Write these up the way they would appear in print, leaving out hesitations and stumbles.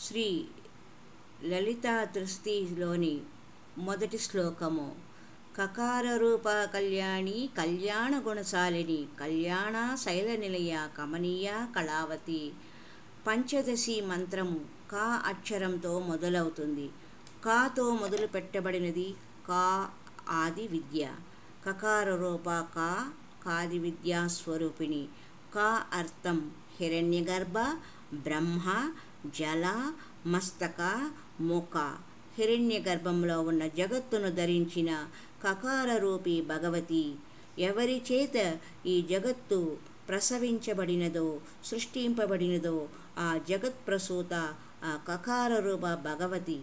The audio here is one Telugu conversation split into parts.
శ్రీ లలితా త్రిస్తిలోని మొదటి శ్లోకము. కకార రూప కళ్యాణి కళ్యాణ గుణశాలిని కళ్యాణ శైల నిలయ కమనీయ కళావతి. పంచదశి మంత్రము కా అక్షరంతో మొదలవుతుంది. కాతో మొదలు పెట్టబడినది కా ఆది విద్య. కకార రూప కా కాది విద్యా స్వరూపిణి. కా అర్థం హిరణ్యగర్భ, బ్రహ్మ, జల, మస్తక, ముఖ. హిరణ్య గర్భంలో ఉన్న జగత్తును ధరించిన కకార రూపి భగవతి. ఎవరి చేత ఈ జగత్తు ప్రసవించబడినదో సృష్టింపబడినదో ఆ జగత్ ప్రసూత ఆ కకార రూప భగవతి.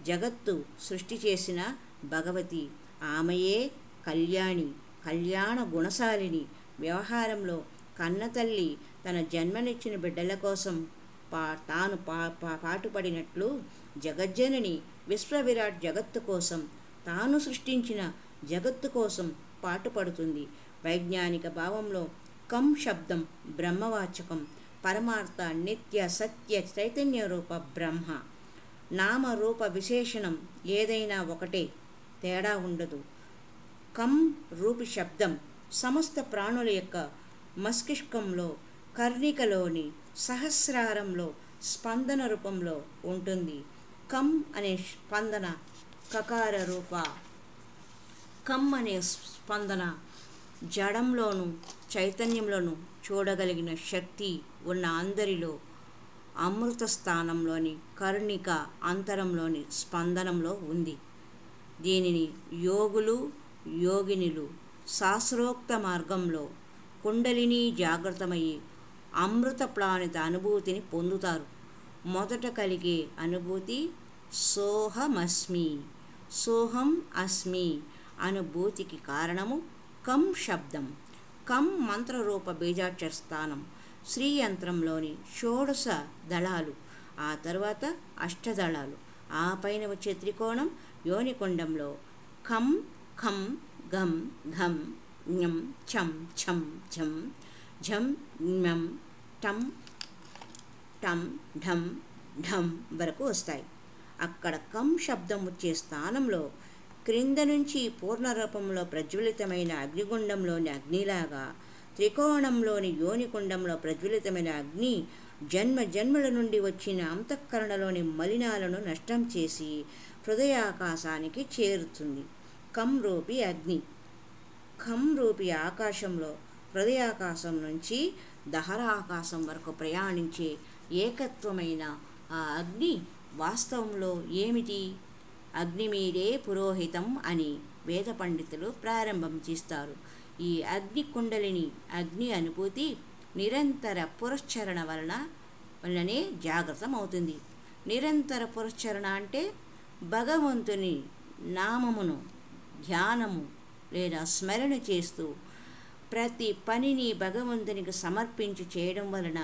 జగత్తు సృష్టి చేసిన భగవతి. ఆమెయే కళ్యాణి, కళ్యాణ గుణశాలిని. వ్యవహారంలో కన్నతల్లి తన జన్మనిచ్చిన బిడ్డల కోసం తాను పాటుపడినట్లు జగజ్జనని విశ్వవిరాట్ జగత్తు కోసం, తాను సృష్టించిన జగత్తు కోసం పాటుపడుతుంది. వైజ్ఞానిక భావంలో కం శబ్దం బ్రహ్మవాచకం. పరమార్థ నిత్య సత్య చైతన్య రూప బ్రహ్మ. నామరూప విశేషణం ఏదైనా ఒకటే, తేడా ఉండదు. కం రూపి శబ్దం సమస్త ప్రాణుల యొక్క మస్తిష్కంలో, కర్ణికలోని సహస్రారంలో స్పందన రూపంలో ఉంటుంది. కం అనే స్పందన కకార రూప. కం అనే స్పందన జడంలోను చైతన్యంలోను చూడగలిగిన శక్తి ఉన్న అందరిలో అమృత స్థానంలోని కర్ణిక అంతరంలోని స్పందనంలో ఉంది. దీనిని యోగులు యోగినులు శాస్త్రోక్త మార్గంలో కుండలిని జాగృతమయ్యి అమృత ప్లానిత అనుభూతిని పొందుతారు. మొదట కలిగే అనుభూతి సోహమస్మి. సోహం అస్మి అనుభూతికి కారణము కం శబ్దం. కం మంత్రరూప బీజాక్షర స్థానం. శ్రీ యంత్రంలోని షోడశ దళాలు, ఆ తర్వాత అష్టదళాలు, ఆ పైన వచ్చే త్రికోణం యోనికుండంలో ఖం ఖం గం ఘం ఞం ఛం ఛం ఝం ఝం ఞం టం టం ఢం ఢం వరకు వస్తాయి. అక్కడ కం శబ్దం వచ్చే స్థానంలో క్రింద నుంచి పూర్ణరూపంలో ప్రజ్వలితమైన అగ్నిగుండంలోని అగ్నిలాగా, త్రికోణంలోని యోనికుండంలో ప్రజ్వలితమైన అగ్ని జన్మ జన్మల నుండి వచ్చిన అంతఃకరణలోని మలినాలను నష్టం చేసి హృదయాకాశానికి చేరుతుంది. కం రూపి అగ్ని. ఖం రూపి ఆకాశంలో హృదయాకాశం నుంచి దహరాకాశం వరకు ప్రయాణించే ఏకత్వమైన ఆ అగ్ని వాస్తవంలో ఏమిటి? అగ్నిమీడే పురోహితం అని వేద పండితులు ప్రారంభం చేస్తారు. ఈ అగ్ని కుండలిని అగ్ని అనుభూతి నిరంతర పురశ్చరణ వలనే జాగృతం అవుతుంది. నిరంతర పురశ్చరణ అంటే భగవంతుని నామమును ధ్యానము లేదా స్మరణ చేస్తూ ప్రతి పనిని భగవంతునికి సమర్పించి చేయడం వలన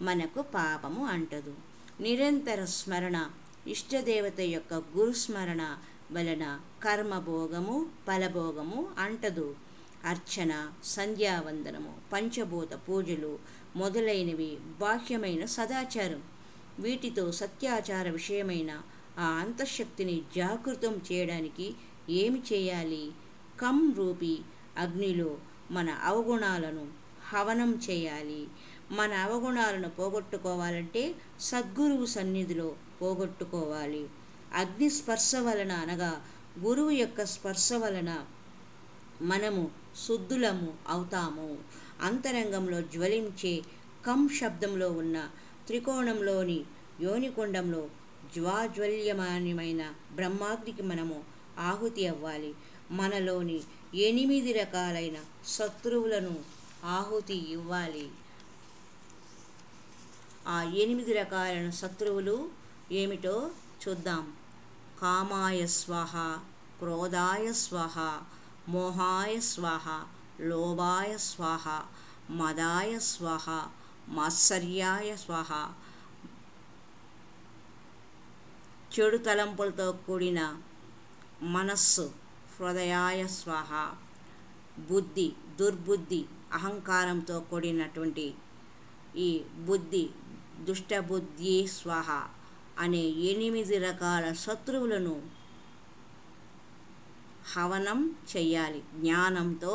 మనకు పాపము అంటదు. నిరంతర స్మరణ, ఇష్టదేవత యొక్క గురుస్మరణ వలన కర్మభోగము ఫలభోగము అంటదు. అర్చన, సంధ్యావందనము, పంచభూత పూజలు మొదలైనవి బాహ్యమైన సదాచారం. వీటితో సత్యాచార విషయమైన ఆ అంతఃశక్తిని జాగృతం చేయడానికి ఏమి చేయాలి? కం రూపి అగ్నిలో మన అవగుణాలను హవనం చేయాలి. మన అవగుణాలను పోగొట్టుకోవాలంటే సద్గురువు సన్నిధిలో పోగొట్టుకోవాలి. అగ్ని స్పర్శ వలన అనగా గురువు యొక్క స్పర్శ వలన మనము శుద్ధులము అవుతాము. అంతరంగంలో జ్వలించే కం శబ్దంలో ఉన్న త్రికోణంలోని యోనికుండంలో జ్వాజ్వల్యమానమైన బ్రహ్మాగ్నికి మనము ఆహుతి అవ్వాలి. మనలోని 8 రకాలైన శత్రువులను ఆహుతి ఇవ్వాలి. ఆ 8 రకాలైన శత్రువులు ఏమిటో చూద్దాం. కామాయ స్వాహ, క్రోధాయ స్వాహ, మోహాయ స్వాహ, లోభాయ స్వాహ, మదాయ స్వాహ, మాత్సర్యాయ స్వాహ. చెడు తలంపులతో కూడిన మనస్సు హృదయాయ స్వాహ. బుద్ధి, దుర్బుద్ధి, అహంకారంతో కూడినటువంటి ఈ బుద్ధి దుష్టబుద్ధి స్వాహ. అనే 8 రకాల శత్రువులను హవనం చెయ్యాలి. జ్ఞానంతో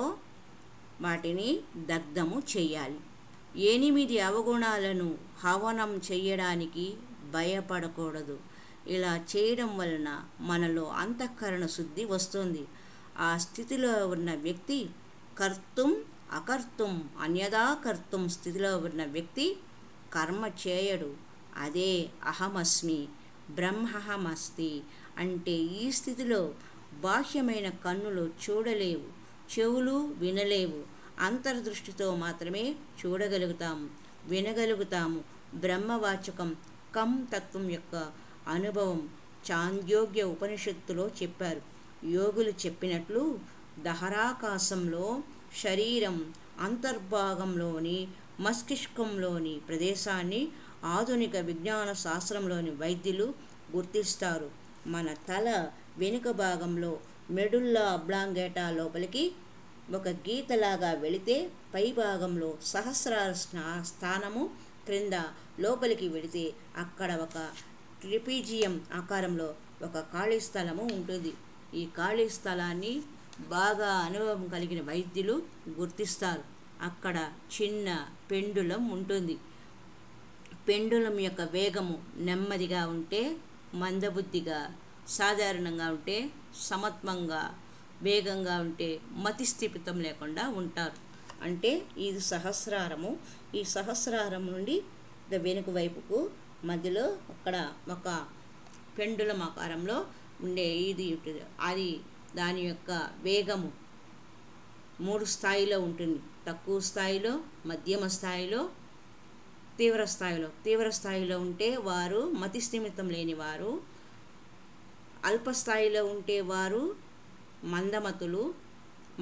వాటిని దగ్ధము చెయ్యాలి. 8 అవగుణాలను హవనం చెయ్యడానికి భయపడకూడదు. ఇలా చేయడం వలన మనలో అంతఃకరణ శుద్ధి వస్తుంది. ఆ స్థితిలో ఉన్న వ్యక్తి కర్తుం అకర్తుం అన్యదా కర్తుం స్థితిలో ఉన్న వ్యక్తి కర్మ చేయడు. అదే అహమస్మి బ్రహ్మహమస్తి. అంటే ఈ స్థితిలో బాహ్యమైన కన్నులు చూడలేవు, చెవులు వినలేవు, అంతర్దృష్టితో మాత్రమే చూడగలుగుతాము, వినగలుగుతాము. బ్రహ్మవాచకం కం తత్వం యొక్క అనుభవం చాంద్యోగ్య ఉపనిషత్తులో చెప్పారు. యోగులు చెప్పినట్లు దహరాకాశంలో శరీరం అంతర్భాగంలోని మస్తిష్కంలోని ప్రదేశాన్ని ఆధునిక విజ్ఞాన శాస్త్రంలోని వైద్యులు గుర్తిస్తారు. మన తల వెనుక భాగంలో మెడుల్లా అబ్లాంగేటా లోపలికి ఒక గీతలాగా వెళితే పై భాగంలో సహస్రార స్థానము క్రింద లోపలికి వెళితే అక్కడ ఒక ట్రిపీజియం ఆకారంలో ఒక ఖాళీ స్థలము ఉంటుంది. ఈ ఖాళీ స్థలాన్ని బాగా అనుభవం కలిగిన వైద్యులు గుర్తిస్తారు. అక్కడ చిన్న పెండులం ఉంటుంది. పెండులం యొక్క వేగము నెమ్మదిగా ఉంటే మందబుద్ధిగా, సాధారణంగా ఉంటే సమత్వంగా, వేగంగా ఉంటే మతిస్థిమితం లేకుండా ఉంటారు. అంటే ఇది సహస్రారము. ఈ సహస్రారం నుండి వెనుక వైపుకు మధ్యలో అక్కడ ఒక పెండులం ఆకారంలో ఉండే ఇది ఉంటుంది. అది దాని యొక్క వేగము 3 స్థాయిలో ఉంటుంది. తక్కువ స్థాయిలో, మధ్యమ స్థాయిలో, తీవ్ర స్థాయిలో. తీవ్ర స్థాయిలో ఉంటే వారు మతిస్థిమితం లేని వారు, అల్పస్థాయిలో ఉంటే వారు మందమతులు,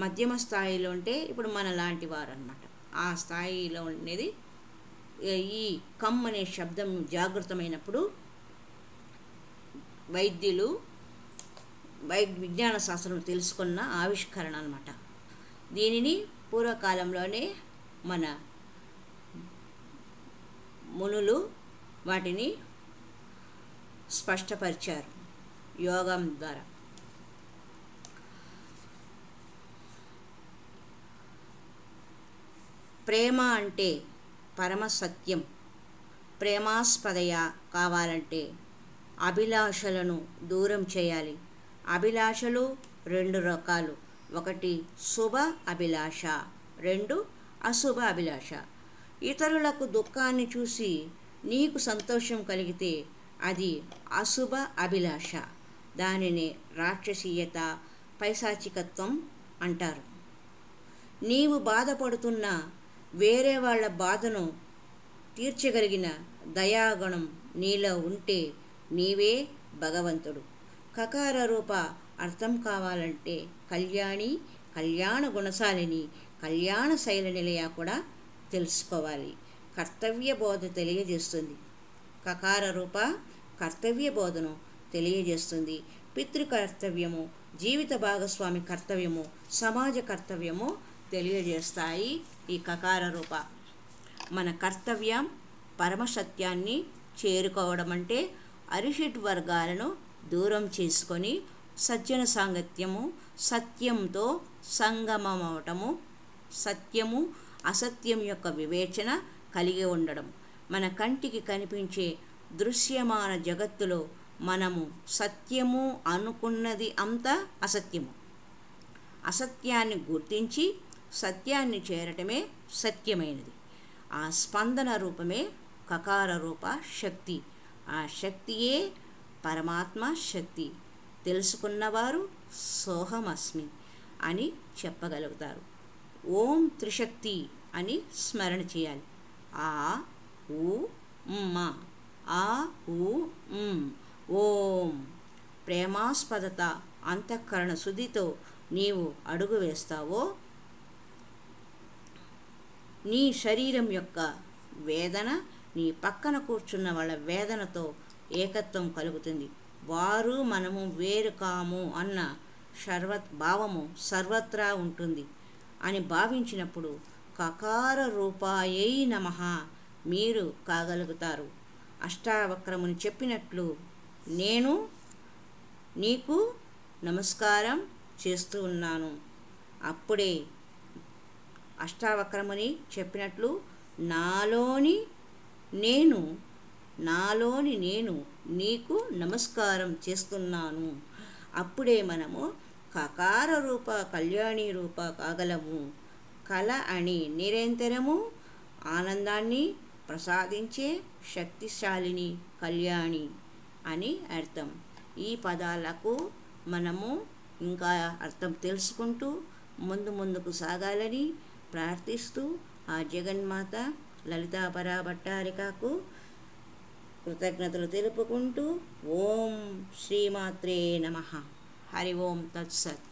మధ్యమ స్థాయిలో ఉంటే ఇప్పుడు మన లాంటి వారు అన్నమాట. ఆ స్థాయిలో ఉండేది ఈ కమ్ అనే శబ్దం జాగృతమైనప్పుడు వైద్యులు విజ్ఞాన శాస్త్రం తెలుసుకున్న ఆవిష్కరణ అన్నమాట. దీనిని పూర్వకాలంలోనే మన మునులు వాటిని స్పష్టపరిచారు యోగం ద్వారా. ప్రేమ అంటే పరమ సత్యం. ప్రేమాస్పదయ కావాలంటే అభిలాషలను దూరం చేయాలి. అభిలాషలు 2 రకాలు. 1 శుభ అభిలాష, 2 అశుభ అభిలాష. ఇతరులకు దుఃఖాన్ని చూసి నీకు సంతోషం కలిగితే అది అశుభ అభిలాష. దానిని రాక్షసీయత, పైశాచికత్వం అంటారు. నీవు బాధపడుతున్న వేరే వాళ్ళ బాధను తీర్చగలిగిన దయాగుణం నీలో ఉంటే నీవే భగవంతుడు. కకార రూప అర్థం కావాలంటే కళ్యాణి, కళ్యాణ గుణశాలిని, కళ్యాణ శైల నిలయ కూడా తెలుసుకోవాలి. కర్తవ్య బోధ తెలియజేస్తుంది. కకార రూప కర్తవ్య బోధను తెలియజేస్తుంది. పితృకర్తవ్యము, జీవిత భాగస్వామి కర్తవ్యము, సమాజ కర్తవ్యము తెలియజేస్తాయి ఈ కకార రూప. మన కర్తవ్యం పరమసత్యాన్ని చేరుకోవడం అంటే అరిషడ్ వర్గాలను దూరం చేసుకొని సజ్జన సాంగత్యము, సత్యంతో సంగమమవటము, సత్యము అసత్యం యొక్క వివేచన కలిగి ఉండడం. మన కంటికి కనిపించే దృశ్యమాన జగత్తులో మనము సత్యము అనుకున్నది అంతా అసత్యము. అసత్యాన్ని గుర్తించి సత్యాన్ని చేరటమే సత్యమైనది. ఆ స్పందన రూపమే కకార రూప శక్తి. ఆ శక్తియే పరమాత్మ శక్తి. తెలుసుకున్నవారు సోహమస్మి అని చెప్పగలుగుతారు. ఓం త్రిశక్తి అని స్మరణ చేయాలి. ఆ ఊ మ, ఆ ఊ ఓం. ప్రేమాస్పదత అంతఃకరణ శుద్ధితో నీవు అడుగు వేస్తావో నీ శరీరం యొక్క వేదన నీ పక్కన కూర్చున్న వాళ్ళ వేదనతో ఏకత్వం కలుగుతుంది. వారు మనము వేరు కాము అన్న భావము సర్వత్రా ఉంటుంది అని భావించినప్పుడు కకార రూపాయై నమః మీరు కాగలుగుతారు. అష్టావక్రముని చెప్పినట్లు నేను నీకు నమస్కారం చేస్తూ ఉన్నాను. అప్పుడే అష్టావక్రముని చెప్పినట్లు నాలోని నేను నీకు నమస్కారం చేస్తున్నాను. అప్పుడే మనము కకార రూప కళ్యాణి రూప కాగలము. కల అని నిరంతరము ఆనందాన్ని ప్రసాదించే శక్తిశాలిని కళ్యాణి అని అర్థం. ఈ పదాలకు మనము ఇంకా అర్థం తెలుసుకుంటూ ముందుకు సాగాలని ప్రార్థిస్తూ ఆ జగన్మాత లలితాపరా భట్టారికకు కృతజ్ఞతలు తెలుపుకుంటూ ఓం శ్రీమాత్రే నమః. హరి ఓం తత్సత్.